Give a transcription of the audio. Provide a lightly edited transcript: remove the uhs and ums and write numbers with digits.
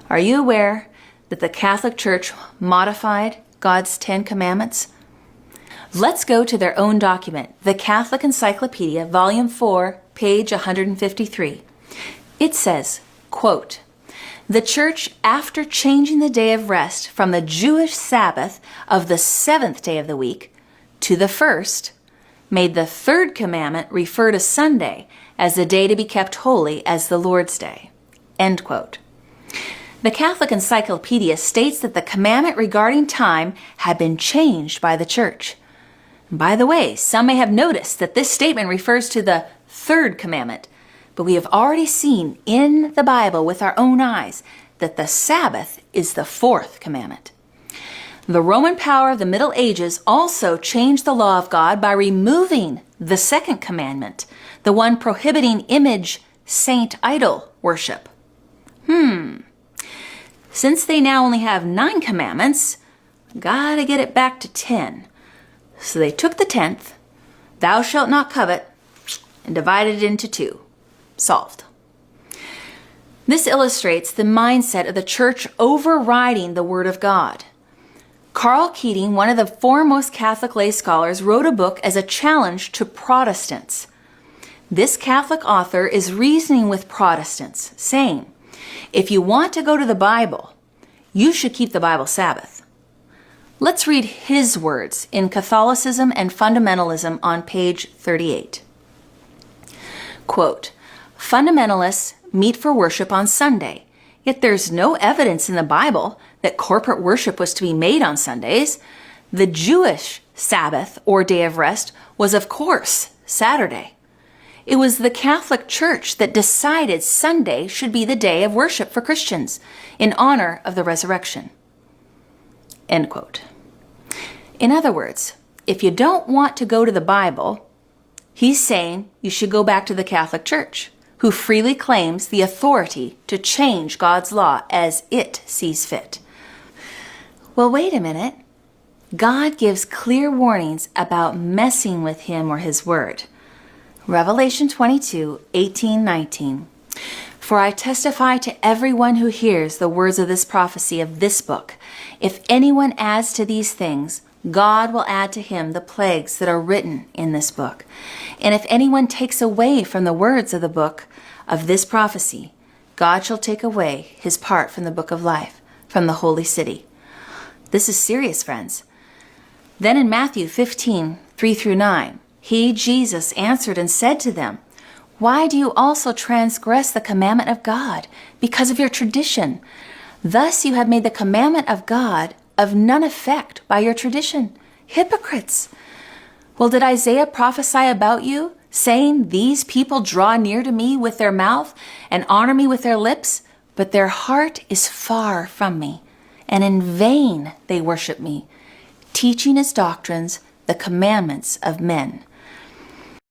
Are you aware that the Catholic Church modified God's 10 Commandments? Let's go to their own document, the Catholic Encyclopedia, Volume 4, page 153. It says, quote, "The Church, after changing the day of rest from the Jewish Sabbath of the 7th day of the week to the 1st, made the 3rd commandment refer to Sunday as the day to be kept holy as the Lord's Day." End quote. The Catholic Encyclopedia states that the commandment regarding time had been changed by the Church. By the way, some may have noticed that this statement refers to the 3rd commandment, but we have already seen in the Bible with our own eyes that the Sabbath is the 4th commandment. The Roman power of the Middle Ages also changed the law of God by removing the 2nd commandment, the one prohibiting image, saint, idol worship. Since they now only have 9 commandments, gotta get it back to 10. So they took the 10th, thou shalt not covet, and divided it into 2. Solved. This illustrates the mindset of the Church overriding the Word of God. Carl Keating, one of the foremost Catholic lay scholars, wrote a book as a challenge to Protestants. This Catholic author is reasoning with Protestants, saying, if you want to go to the Bible, you should keep the Bible Sabbath. Let's read his words in Catholicism and Fundamentalism on page 38. Quote, "Fundamentalists meet for worship on Sunday, yet there's no evidence in the Bible that corporate worship was to be made on Sundays. The Jewish Sabbath, or day of rest, was of course Saturday. It was the Catholic Church that decided Sunday should be the day of worship for Christians in honor of the resurrection." End quote. In other words, if you don't want to go to the Bible, he's saying you should go back to the Catholic Church, who freely claims the authority to change God's law as it sees fit. Well, wait a minute. God gives clear warnings about messing with him or his word. Revelation 22, 18, 19. "For I testify to everyone who hears the words of this prophecy of this book. If anyone adds to these things, God will add to him the plagues that are written in this book. And if anyone takes away from the words of the book of this prophecy, God shall take away his part from the book of life, from the holy city." This is serious, friends. Then in Matthew 15, 3 through 9, he, Jesus, answered and said to them, "Why do you also transgress the commandment of God because of your tradition? Thus you have made the commandment of God of none effect by your tradition. Hypocrites! Well, did Isaiah prophesy about you, saying, 'These people draw near to me with their mouth and honor me with their lips, but their heart is far from me, and in vain they worship me, teaching as doctrines the commandments of men'?"